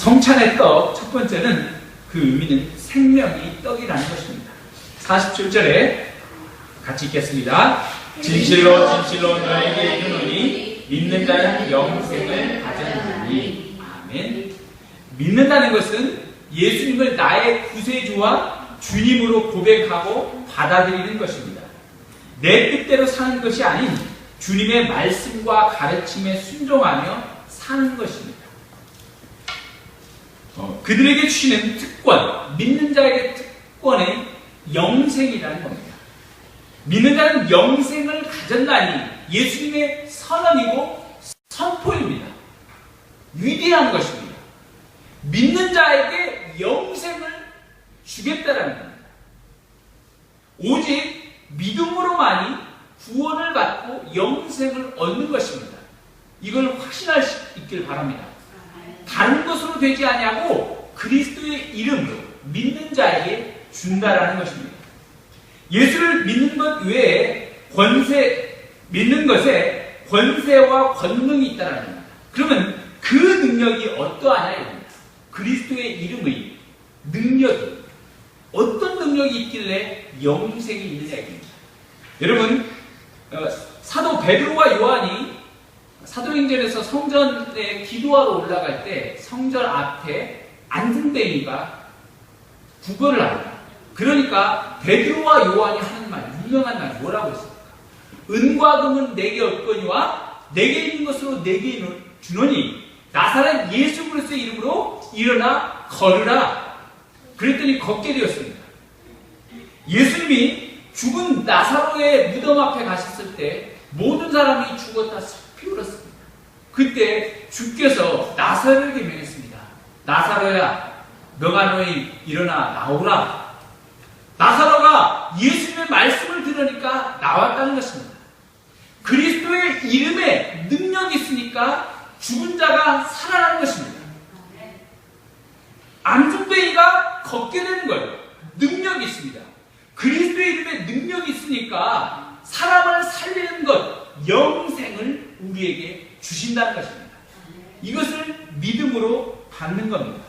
성찬의 떡 첫 번째는 그 의미는 생명이 떡이라는 것입니다. 47절에 같이 읽겠습니다. 진실로 진실로 너에게 이르노니 믿는 자는 영생을 가졌느니. 아멘. 믿는다는 것은 예수님을 나의 구세주와 주님으로 고백하고 받아들이는 것입니다. 내 뜻대로 사는 것이 아닌 주님의 말씀과 가르침에 순종하며 사는 것입니다. 그들에게 주시는 특권, 믿는 자에게 특권의 영생이라는 겁니다. 믿는 자는 영생을 가졌나니 예수님의 선언이고 선포입니다. 위대한 것입니다. 믿는 자에게 영생을 주겠다라는 겁니다. 오직 믿음으로만이 구원을 받고 영생을 얻는 것입니다. 이걸 확신할 수 있길 바랍니다. 다른 것으로 되지 아니하고 그리스도의 이름으로 믿는 자에게 준다라는 것입니다. 예수를 믿는 것 외에 믿는 것에 권세와 권능이 있다라는 겁니다. 그러면 그 능력이 어떠하냐? 그리스도의 이름의 능력이 어떤 능력이 있길래 영생이 있느냐 입니다. 여러분, 사도 베드로와 요한이 사도행전에서 성전에 기도하러 올라갈 때 성전 앞에 안승뱅이가 구걸을 합니다. 그러니까 베드로와 요한이 하는 말, 유명한 말 뭐라고 했습니까? 은과 금은 내게 없거니와 내게 있는 것으로 내게 주노니 나사렛 예수 그리스도의 이름으로 일어나 걸으라. 그랬더니 걷게 되었습니다. 예수님이 죽은 나사로의 무덤 앞에 가셨을 때 모든 사람이 죽었다 슬피 울었습니다. 그때 주께서 나사로에게 명했습니다. 나사로야, 너가 너희 일어나 나오라. 나사로가 예수님의 말씀을 들으니까 나왔다는 것입니다. 그리스도의 이름에 능력이 있으니까 죽은 자가 살아나는 것입니다. 안중뱅이가 걷게 되는 거예요. 능력이 있습니다. 그리스도의 이름에 능력이 있으니까 사람을 살리는 것, 영생을 우리에게 주신다는 것입니다. 이것을 믿음으로 받는 겁니다.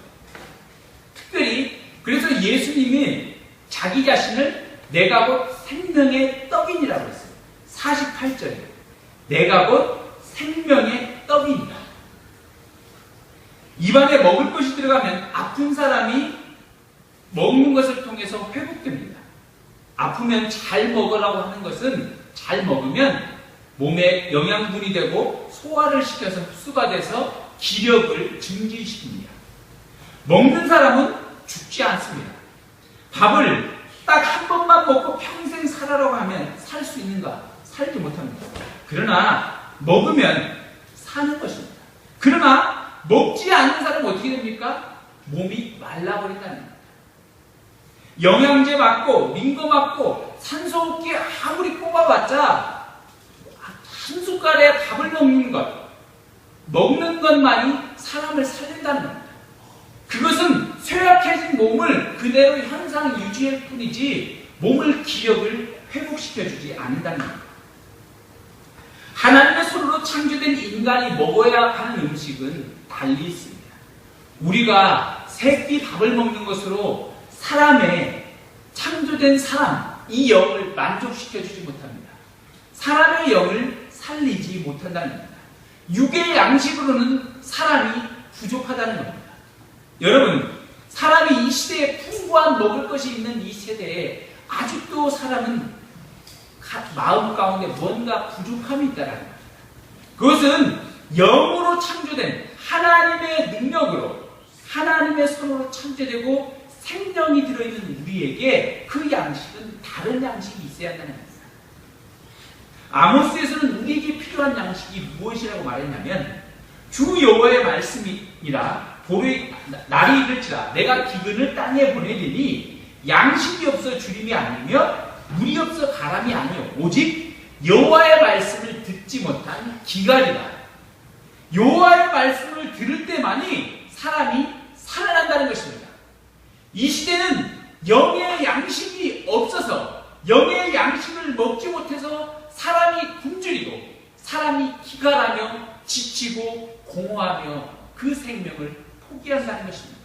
특별히 그래서 예수님이 자기 자신을 내가 곧 생명의 떡이니라고 했어요. 48절에 내가 곧 생명의 떡이니라. 입안에 먹을 것이 들어가면 아픈 사람이 먹는 것을 통해서 회복됩니다. 아프면 잘 먹으라고 하는 것은 잘 먹으면 몸에 영양분이 되고 소화를 시켜서 흡수가 돼서 기력을 증진시킵니다. 먹는 사람은 죽지 않습니다. 밥을 딱 한 번만 먹고 평생 살아라고 하면 살 수 있는가? 살지 못합니다. 그러나 먹으면 사는 것입니다. 그러나 먹지 않는 사람은 어떻게 됩니까? 몸이 말라버린다는 겁니다. 영양제 맞고 민거 맞고 산소호흡기 아무리 뽑아봤자 한 숟갈에 밥을 먹는 것만이 사람을 살린다는 겁니다. 그것은 쇠약해진 몸을 그대로 현상 유지할 뿐이지 몸을 기력을 회복시켜주지 않는다는 겁니다. 하나님의 손으로 창조된 인간이 먹어야 하는 음식은 달리 있습니다. 우리가 세 끼 밥을 먹는 것으로 사람의 창조된 사람, 이 영을 만족시켜주지 못합니다. 사람의 영을 살리지 못한다는 겁니다. 육의 양식으로는 사람이 부족하다는 겁니다. 여러분, 사람이 이 시대에 풍부한 먹을 것이 있는 이 세대에 아직도 사람은 마음 가운데 뭔가 부족함이 있다는 겁니다. 그것은 영으로 창조된 하나님의 능력으로 하나님의 손으로 창조되고 생명이 들어있는 우리에게 그 양식은 다른 양식이 있어야 한다는 겁니다. 아모스에서는 우리에게 필요한 양식이 무엇이라고 말했냐면 주 여호와의 말씀이라 보리 날이 이를지라 내가 기근을 땅에 보내리니 양식이 없어 주림이 아니며 물이 없어 가람이 아니요 오직 여호와의 말씀을 듣지 못한 기갈이다. 여호와의 말씀을 들을 때만이 사람이 살아난다는 것입니다. 이 시대는 영의 양식이 없어서 영의 양식을 먹지 못해서 사람이 굶주리고 사람이 기갈하며 지치고 공허하며 그 생명을 포기한다는 것입니다.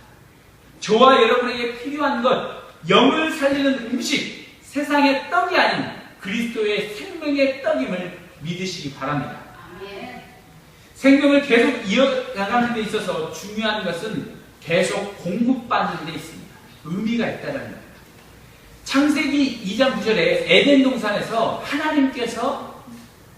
저와 여러분에게 필요한 것, 영을 살리는 음식, 세상의 떡이 아닌 그리스도의 생명의 떡임을 믿으시기 바랍니다. 생명을 계속 이어나가는 데 있어서 중요한 것은 계속 공급받는 데 있습니다. 의미가 있다는 겁니다. 창세기 2장 9절에 에덴 동산에서 하나님께서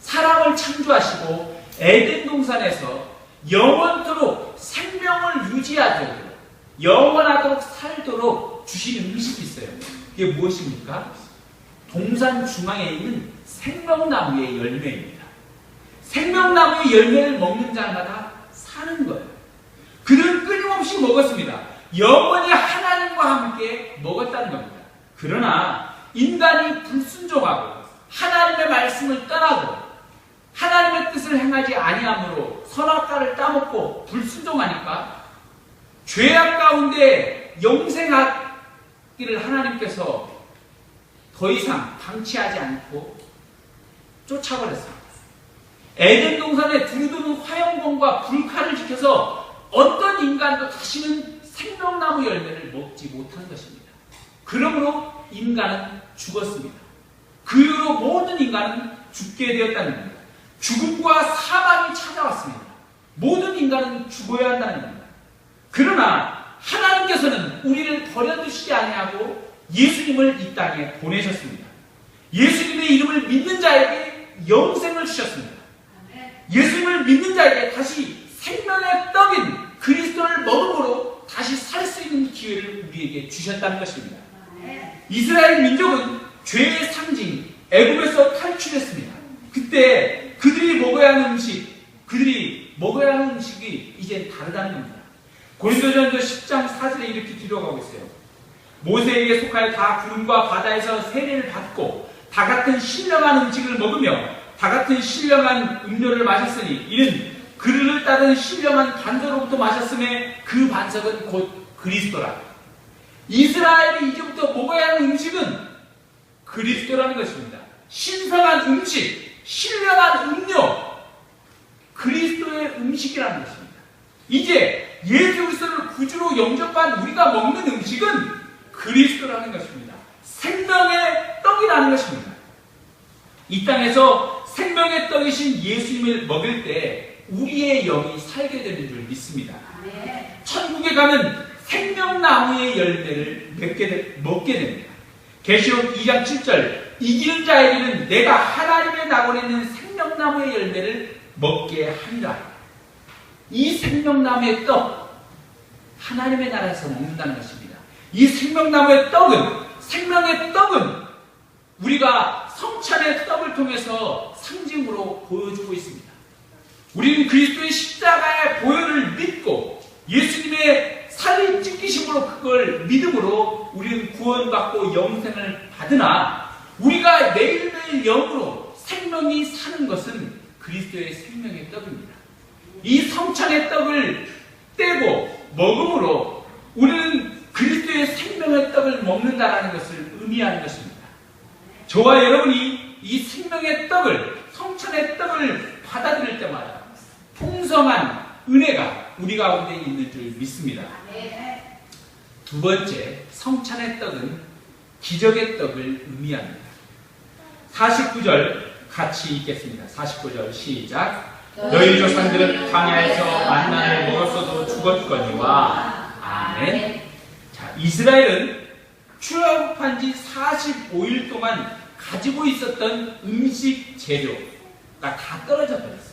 사람을 창조하시고 에덴 동산에서 영원토록 생명을 유지하도록 영원하도록 살도록 주신 음식이 있어요. 그게 무엇입니까? 동산 중앙에 있는 생명나무의 열매입니다. 생명나무의 열매를 먹는 자마다 사는 거예요. 그는 끊임없이 먹었습니다. 영원히 하나님과 함께 먹었다는 겁니다. 그러나 인간이 불순종하고 하나님의 말씀을 떠나고 하나님의 뜻을 행하지 아니함으로 선악과를 따먹고 불순종하니까 죄악 가운데 영생하기를 하나님께서 더 이상 방치하지 않고 쫓아버렸습니다. 에덴 동산에 두루두는 화영봉과 불칼을 지켜서 어떤 인간도 다시는 생명나무 열매를 먹지 못한 것입니다. 그러므로 인간은 죽었습니다. 그 이후로 모든 인간은 죽게 되었다는 겁니다. 죽음과 사망이 찾아왔습니다. 모든 인간은 죽어야 한다는 겁니다. 그러나 하나님께서는 우리를 버려두시지 아니하고 예수님을 이 땅에 보내셨습니다. 예수님의 이름을 믿는 자에게 영생을 주셨습니다. 예수님을 믿는 자에게 다시 생명의 떡인 그리스도를 먹음으로 다시 살 수 있는 기회를 우리에게 주셨다는 것입니다. 이스라엘 민족은 죄의 상징 애굽에서 탈출했습니다. 그때 그들이 먹어야 하는 음식이 이제 다르다는 겁니다. 고린도전서 10장 4절에 이렇게 기록하고 있어요. 모세에게 속하여 다 구름과 바다에서 세례를 받고 다 같은 신령한 음식을 먹으며 다 같은 신령한 음료를 마셨으니 이는 그를 따른 신령한 반석으로부터 마셨음에 그 반석은 곧 그리스도라. 이스라엘이 이제부터 먹어야 하는 음식은 그리스도라는 것입니다. 신성한 음식, 신령한 음료, 그리스도의 음식이라는 것입니다. 이제 예수 그리스도를 구주로 영접한 우리가 먹는 음식은 그리스도라는 것입니다. 생명의 떡이라는 것입니다. 이 땅에서 생명의 떡이신 예수님을 먹을 때 우리의 영이 살게 되는 줄 믿습니다. 천국에 가면 생명나무의 열매를 먹게 됩니다. 계시록 2장 7절 이기는 자에게는 내가 하나님의 낙원에 있는 생명나무의 열매를 먹게 하리라. 이 생명나무의 떡, 하나님의 나라에서 먹는다는 것입니다. 이 생명나무의 생명의 떡은 우리가 성찬의 떡을 통해서 상징으로 보여주고 있습니다. 우리는 그리스도의 십자가의 보혈을 믿고 예수님의 살이 찢기심으로 그걸 믿음으로 우리는 구원받고 영생을 받으나 우리가 매일매일 영으로 생명이 사는 것은 그리스도의 생명의 떡입니다. 이 성찬의 떡을 떼고 먹음으로 우리는 그리스도의 생명의 떡을 먹는다라는 것을 의미하는 것입니다. 저와 여러분이 이 생명의 떡을, 성찬의 떡을 받아들일 때마다 풍성한 은혜가 우리 가운데 있는 줄 믿습니다. 두 번째, 성찬의 떡은 기적의 떡을 의미합니다. 49절 같이 읽겠습니다. 49절 시작. 너희 조상들은 광야에서 만나를 먹었어도 죽었거니와. 아멘. 자, 이스라엘은 출애굽한 지 45일 동안 가지고 있었던 음식 재료가 다 떨어져 버렸어요.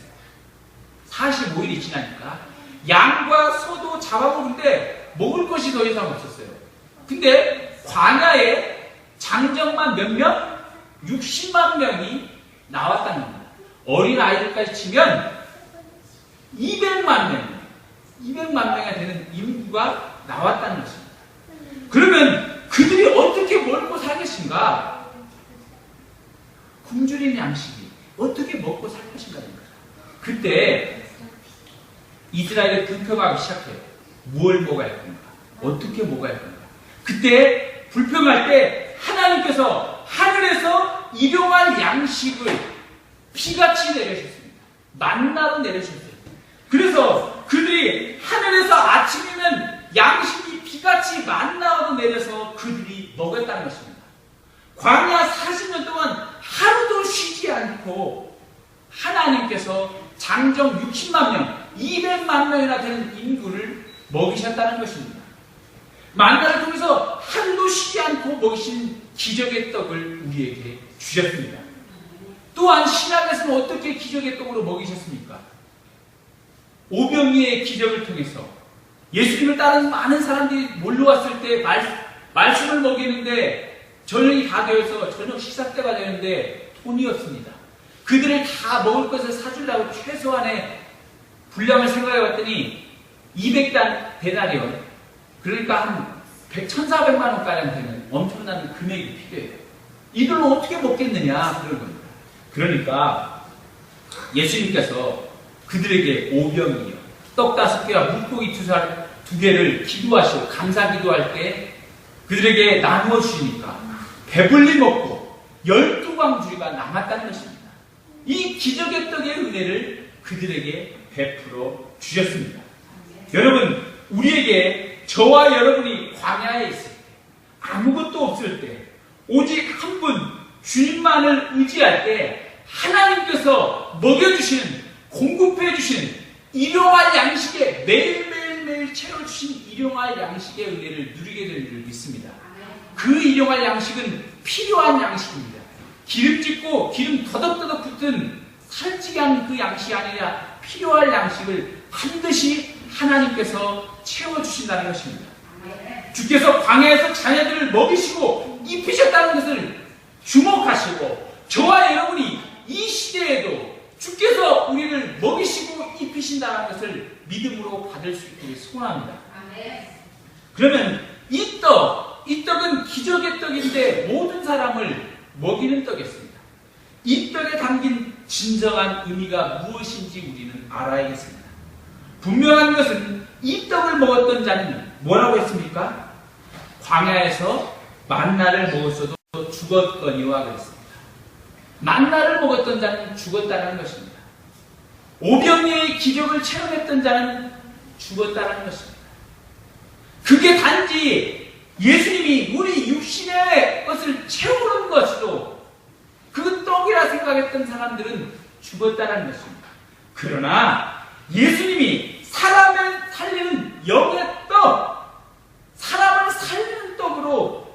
45일이 지나니까 양과 소도 잡아먹는데 먹을 것이 더 이상 없었어요. 근데 광야에 장정만 몇 명? 60만 명이 나왔다는 겁니다. 어린 아이들까지 치면 200만 명이 되는 인구가 나왔다는 것입니다. 그러면 그들이 어떻게 먹고 살겠는가? 굶주린 양식이 어떻게 먹고 살 것인가? 그때 이스라엘이 불평하기 시작해요. 뭘 먹어야 할 건가? 어떻게 먹어야 할 건가? 그때 불평할 때 하나님께서 하늘에서 일용할 양식을 비같이 내려주셨습니다. 만나로 내려주셨어요. 그래서 그들이 하늘에서 아침이면 하나같이 만나도 내려서 그들이 먹었다는 것입니다. 광야 40년 동안 하루도 쉬지 않고 하나님께서 장정 60만 명, 200만 명이나 되는 인구를 먹이셨다는 것입니다. 만나를 통해서 하루도 쉬지 않고 먹이신 기적의 떡을 우리에게 주셨습니다. 또한 신약에서는 어떻게 기적의 떡으로 먹이셨습니까? 오병이의 기적을 통해서 예수님을 따르는 많은 사람들이 몰려왔을 때 말씀을 먹이는데 저녁이 다 되어서 저녁 식사 때가 되는데 돈이 없습니다. 그들을 다 먹을 것을 사주려고 최소한의 분량을 생각해 봤더니 200데나리온, 그러니까 한 1,400만 원가량 되는 엄청난 금액이 필요해요. 이들로 어떻게 먹겠느냐 그런 겁니다. 그러니까 예수님께서 그들에게 오병이요, 떡 5개와 물고기 2개를 기도하시고 감사 기도할 때 그들에게 나누어 주시니까 배불리 먹고 12광주리가 남았다는 것입니다. 이 기적의 떡의 은혜를 그들에게 베풀어 주셨습니다. 여러분, 우리에게 저와 여러분이 광야에 있을 때, 아무것도 없을 때, 오직 한 분 주님만을 의지할 때 하나님께서 먹여주시는, 공급해주시는 일용할 양식에 매일매일 채워주신 일용할 양식의 은혜를 누리게 될 줄 믿습니다. 그 일용할 양식은 필요한 양식입니다. 기름짓고 기름 더덕더덕 붙은 살찌게 하는 그 양식이 아니라 필요할 양식을 반드시 하나님께서 채워주신다는 것입니다. 주께서 광야에서 자녀들을 먹이시고 입히셨다는 것을 주목하시고 저와 여러분이 이 시대에도 주께서 우리를 먹이시고 입히신다는 것을 믿음으로 받을 수 있기를 소원합니다. 그러면 이 떡은 기적의 떡인데 모든 사람을 먹이는 떡이었습니다. 이 떡에 담긴 진정한 의미가 무엇인지 우리는 알아야겠습니다. 분명한 것은 이 떡을 먹었던 자는 뭐라고 했습니까? 광야에서 만나를 먹었어도 죽었거니와 그랬습니다. 만나를 먹었던 자는 죽었다는 것입니다. 오병이의 기적을 체험했던 자는 죽었다는 것입니다. 그게 단지 예수님이 우리 육신의 것을 채우는 것으로 그 떡이라 생각했던 사람들은 죽었다는 것입니다. 그러나 예수님이 사람을 살리는 영의 떡, 사람을 살리는 떡으로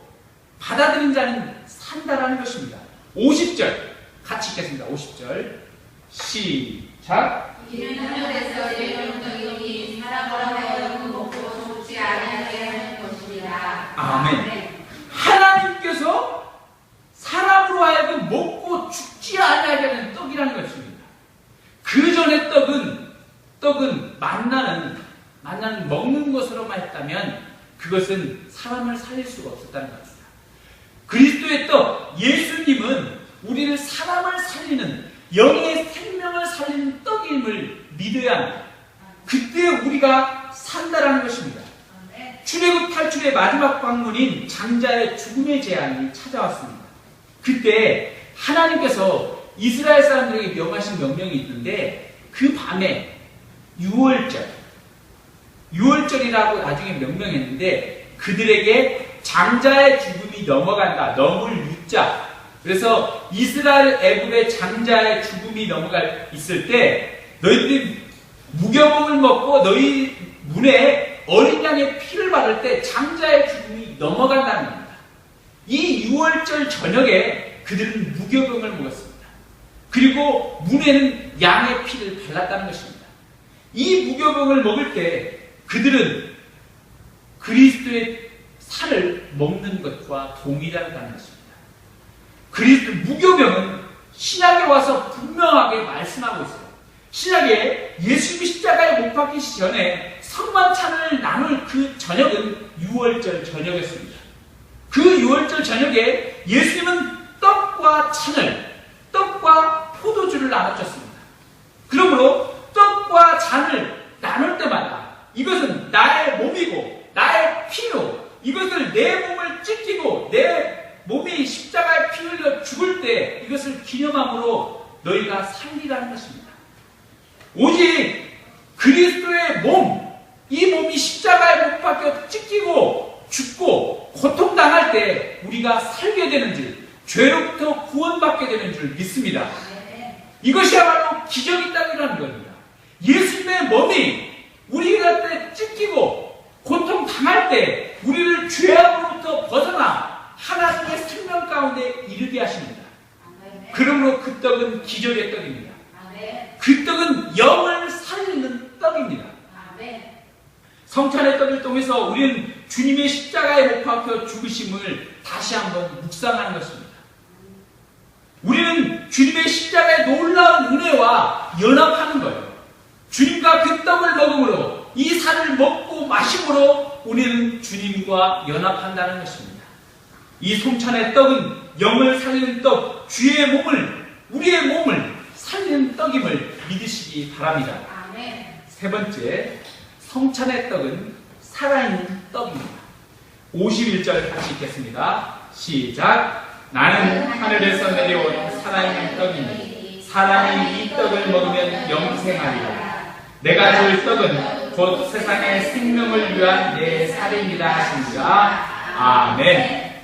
받아들인 자는 산다라는 것입니다. 50절 같이 읽겠습니다. 50절 시작. 이는 하늘에서 내려온 떡이니 사람으로 하여금 먹고 죽지 아니하게 하는 것입니다. 아멘. 하나님께서 사람으로 하여금 먹고 죽지 아니하게 하는 떡이라는 것입니다. 그 전에 떡은 만나는 먹는 것으로만 했다면 그것은 사람을 살릴 수가 없었다는 것입니다. 그리스도의 떡, 예수님은 우리를 사람을 살리는, 영의 생명을 살리는 떡임을 믿어야 합니다. 그때 우리가 산다라는 것입니다. 출애굽 8출의 마지막 관문인 장자의 죽음의 재앙이 찾아왔습니다. 그때 하나님께서 이스라엘 사람들에게 명하신 명령이 있는데 그 밤에 유월절이라고 나중에 명명했는데 그들에게 장자의 죽음이 넘어간다. 넘을 유자. 그래서 이스라엘 애굽의 장자의 죽음이 있을 때 너희들이 무교봉을 먹고 너희 문에 어린 양의 피를 바를 때 장자의 죽음이 넘어간다는 겁니다. 이 6월절 저녁에 그들은 무교병을 먹었습니다. 그리고 문에는 양의 피를 발랐다는 것입니다. 이 무교병을 먹을 때 그들은 그리스도의 살을 먹는 것과 동일하다는 것입니다. 그리스도 무교병은 신약에 와서 분명하게 말씀하고 있어요. 신약에 예수님이 십자가에 못 박히시기 전에 성만찬을 나눌 그 저녁은 6월절 저녁이었습니다. 그 6월절 저녁에 예수님은 떡과 포도주를 나눠줬습니다. 그러므로 떡과 잔을 나눌 때마다 이것은 나의 몸이고 나의 피로 이것을 내 몸을 찢기고 내 몸이 십자가에 피 흘려 죽을 때 이것을 기념함으로 너희가 살리라는 것입니다. 오직 그리스도의 몸, 이 몸이 십자가에 못 박혀 찢기고 죽고 고통당할 때 우리가 살게 되는 줄, 죄로부터 구원받게 되는 줄 믿습니다. 이것이야말로 기적이 땅이라는 겁니다. 예수님의 몸이 우리가 때 찢기고 고통당할 때 우리를 죄악으로부터 벗어나 하나님의 생명 가운데 이르게 하십니다. 그러므로 그 떡은 기적의 떡입니다. 그 떡은 영을 살리는 떡입니다. 성찬의 떡을 통해서 우리는 주님의 십자가에 못 박혀 죽으심을 다시 한번 묵상하는 것입니다. 우리는 주님의 십자가의 놀라운 은혜와 연합하는 거예요. 주님과 그 떡을 먹음으로, 이 살을 먹고 마심으로 우리는 주님과 연합한다는 것입니다. 이 성찬의 떡은 영을 살리는 떡, 주의 몸을, 우리의 몸을 살리는 떡임을 믿으시기 바랍니다. 세 번째, 성찬의 떡은 살아있는 떡입니다. 51절 같이 읽겠습니다. 시작. 나는 하늘에서 내려온 살아있는 떡이니 사람이 이 떡을 먹으면 영생하리라. 내가 줄 떡은 곧 세상의 생명을 위한 내 살입니다 하십니다. 아멘.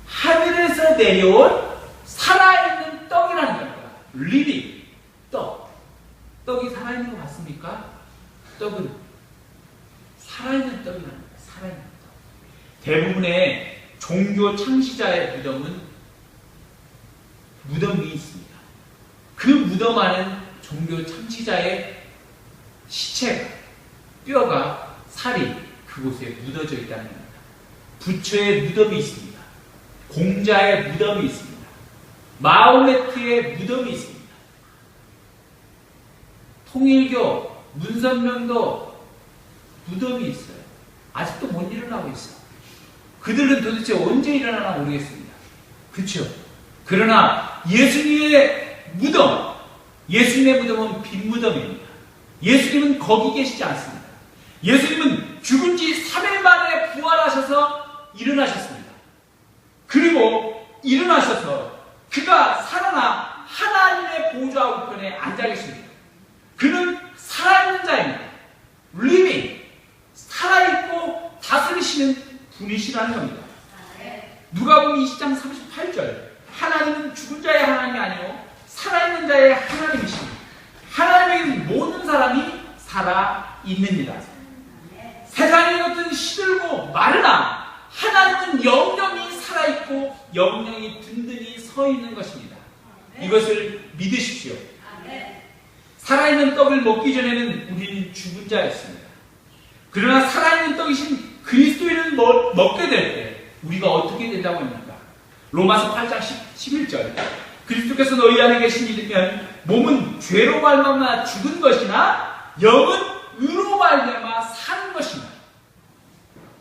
하늘에서 내려온 살아있는 떡이라는 겁니다. 리빙 떡. 떡이 살아있는 거 맞습니까? 떡은 살아있는 떡이라는 거예요. 살아있는 떡. 대부분의 종교 창시자의 무덤이 있습니다. 그 무덤 안은 종교 창시자의 시체가, 뼈가, 살이 그곳에 묻어져 있다는 겁니다. 부처의 무덤이 있습니다. 공자의 무덤이 있습니다. 마호메트의 무덤이 있습니다. 통일교, 문선명도 무덤이 있어요. 아직도 못 일어나고 있어요. 그들은 도대체 언제 일어나나 모르겠습니다. 그렇죠? 그러나 예수님의 무덤, 예수님의 무덤은 빈 무덤입니다. 예수님은 거기 계시지 않습니다. 예수님은 죽은 지 3일 만에 부활하셔서 일어나셨습니다. 그리고 일어나셔서 그가 살아나 하나님의 보좌 우편에 앉아 계십니다. 그는 살아있는 자입니다. living, 살아있고 다스리시는 분이시라는 겁니다. 누가복음 20장 38절, 하나님은 죽은 자의 하나님이 아니요 살아있는 자의 하나님이십니다. 하나님에게는 모든 사람이 살아있느니라. 세상의 것은 시들고 마르나 하나님은 영영이 살아있고 영영이 든든히 서 있는 것입니다. 이것을 믿으십시오. 살아있는 떡을 먹기 전에는 우리는 죽은 자였습니다. 그러나 살아있는 떡이신 그리스도인을 먹게 될 때 우리가 어떻게 된다고 합니까? 로마서 8장 11절, 그리스도께서 너희 안에 계시면 몸은 죄로 말미암아 죽은 것이나 영은 의로 말미암아 사는 것이다.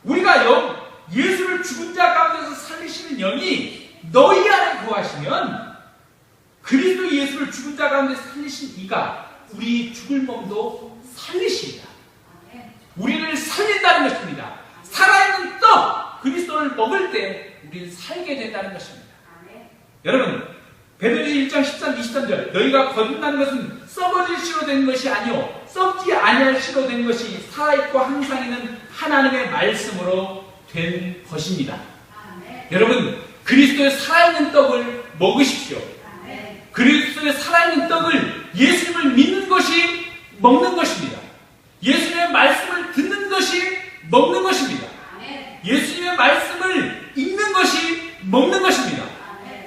우리가 예수를 죽은 자 가운데서 살리시는 영이 너희 안에 거하시면 그리스도 예수를 죽은 자 가운데 살리신 이가 우리 죽을 몸도 살리십니다. 우리를 살린다는 것입니다. 살아있는 떡 그리스도를 먹을 때 우리는 살게 된다는 것입니다. 여러분, 베드로전서 1장 13, 23절, 너희가 거듭난 것은 썩어질 씨로 된 것이 아니요 썩지 아니할 씨로 된 것이 살아있고 항상 있는 하나님의 말씀으로 된 것입니다. 여러분, 그리스도의 살아있는 떡을 먹으십시오. 그리스도의 살아있는 떡을 예수님을 믿는 것이 먹는 것입니다. 예수님의 말씀을 듣는 것이 먹는 것입니다. 예수님의 말씀을 읽는 것이 먹는 것입니다.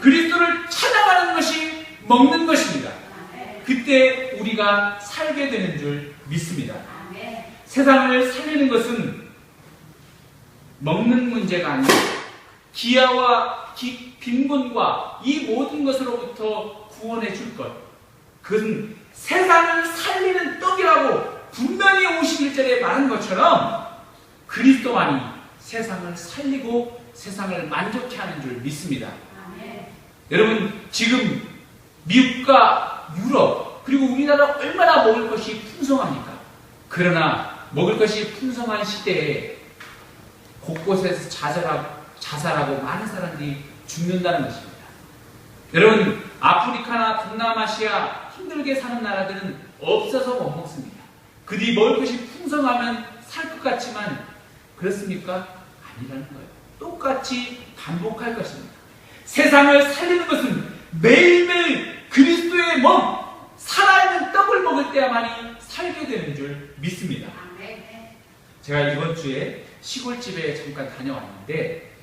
그리스도를 찬양하는 것이 먹는 것입니다. 그때 우리가 살게 되는 줄 믿습니다. 세상을 살리는 것은 먹는 문제가 아니라 기아와 빈곤과 이 모든 것으로부터 구원해 줄 것, 그것은 세상을 살리는 떡이라고 분명히 51절에 말한 것처럼 그리스도만이 세상을 살리고 세상을 만족케 하는 줄 믿습니다. 여러분, 지금 미국과 유럽 그리고 우리나라 얼마나 먹을 것이 풍성합니까? 그러나 먹을 것이 풍성한 시대에 곳곳에서 자살하고 많은 사람들이 죽는다는 것입니다. 여러분, 아프리카나 동남아시아 힘들게 사는 나라들은 없어서 못 먹습니다. 그들이 먹을 것이 풍성하면 살 것 같지만 그렇습니까? 아니라는 거예요. 똑같이 반복할 것입니다. 세상을 살리는 것은 매일매일 그리스도의 몸, 살아있는 떡을 먹을 때야만이 살게 되는 줄 믿습니다. 제가 이번 주에 시골집에 잠깐 다녀왔는데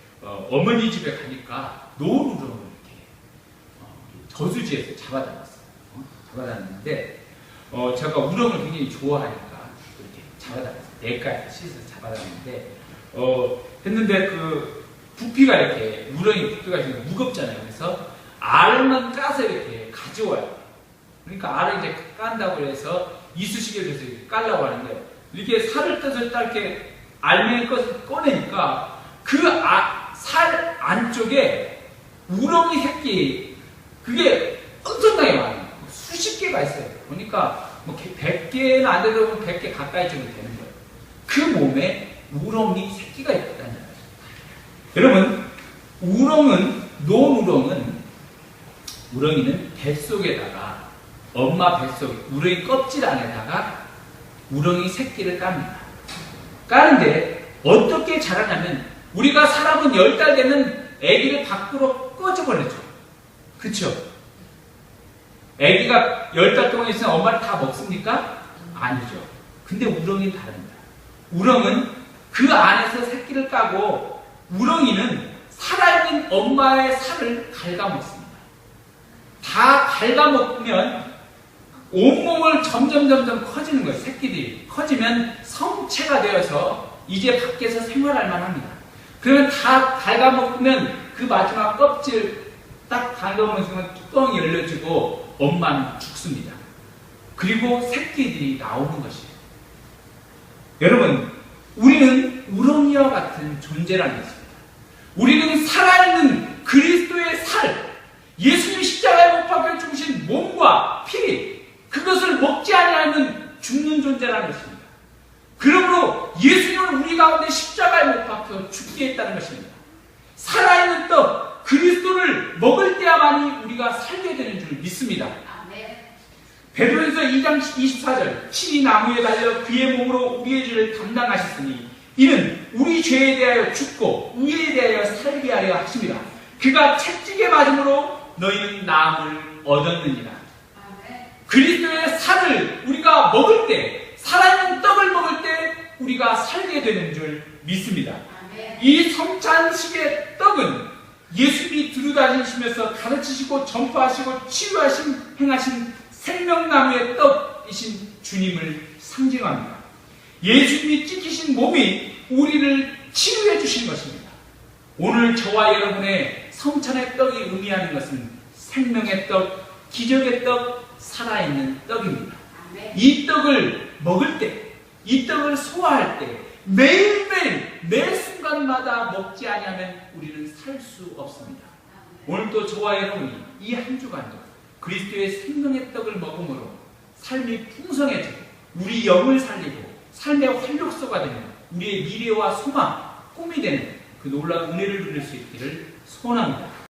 어머니 집에 가니까 노루를 이렇게 저수지에서 잡아다녔어요. 잡아다녔는데 제가 우렁을 굉장히 좋아하니까 이렇게 잡아다녔어요. 내과에서 씻어서 잡아다녔는데 했는데 그 부피가 이렇게 우렁이 부피가 좀 무겁잖아요. 그래서 알만 까서 이렇게 가져와요. 그러니까 알을 이제 깐다고 해서 이쑤시개를 해서 이렇게 깔라고 하는데 이렇게 살을 뜯어서 딱 이렇게 알맹이 꺼내니까 그 살 안쪽에 우렁이 새끼 그게 엄청나게 많아요. 수십 개가 있어요. 보니까 뭐 100개는 안 되도 100개 가까이 정도 되는 거예요. 그 몸에 우렁이 새끼가 있다는 거예요. 여러분, 우렁이는 뱃속에다가 엄마 뱃속에 우렁이 껍질 안에다가 우렁이 새끼를 깝니다. 까는데 어떻게 자라냐면 우리가 사람은 10달 되면 아기를 밖으로 꺼져버리죠. 그렇죠? 아기가 10달 동안 있으면 엄마를 다 먹습니까? 아니죠. 근데 우렁이는 다릅니다. 우렁은 그 안에서 새끼를 까고 우렁이는 살아있는 엄마의 살을 갉아먹습니다. 다 갉아먹으면 온몸을 점점 커지는 거예요. 새끼들이 커지면 성체가 되어서 이제 밖에서 생활할 만합니다. 그러면 다 갉아먹으면 그 마지막 껍질 딱 갉아먹는 순간 뚜껑이 열려지고 엄마는 죽습니다. 그리고 새끼들이 나오는 것이에요. 여러분, 우리는 우렁이와 같은 존재라는 것입니다. 우리는 살아있는 그리스도의 살, 예수님 십자가에 못 박혀 죽으신 몸과 피, 그것을 먹지 아니하면 죽는 존재라는 것입니다. 그러므로 예수님은 우리 가운데 십자가에 못 박혀 죽게 했다는 것입니다. 살아있는 떡, 그리스도를 먹을 때야만이 우리가 살게 되는 줄 믿습니다. 베드로전서 2장 24절 친히 나무에 달려 그의 몸으로 우리의 죄를 담당하셨으니 이는 우리 죄에 대하여 죽고 의에 대하여 살게 하려 하십니다. 그가 채찍에 맞음으로 너희는 나음을 얻었느니라. 그리스도의 살을 우리가 먹을 때, 살아있는 떡을 먹을 때 우리가 살게 되는 줄 믿습니다. 이 성찬식의 떡은 예수님이 두루다니시면서 가르치시고 전파하시고 치유하신 행하신 생명나무의 떡이신 주님을 상징합니다. 예수님이 찢기신 몸이 우리를 치유해 주신 것입니다. 오늘 저와 여러분의 성찬의 떡이 의미하는 것은 생명의 떡, 기적의 떡, 살아있는 떡입니다. 이 떡을 먹을 때, 이 떡을 소화할 때 매일매일 매 순간마다 먹지 아니하면 우리는 살 수 없습니다. 오늘도 저와 여러분이 이 한 주간도 그리스도의 생명의 떡을 먹음으로 삶이 풍성해지고 우리 영을 살리고 삶의 활력소가 되는 우리의 미래와 소망, 꿈이 되는 그 놀라운 은혜를 누릴 수 있기를 소원합니다.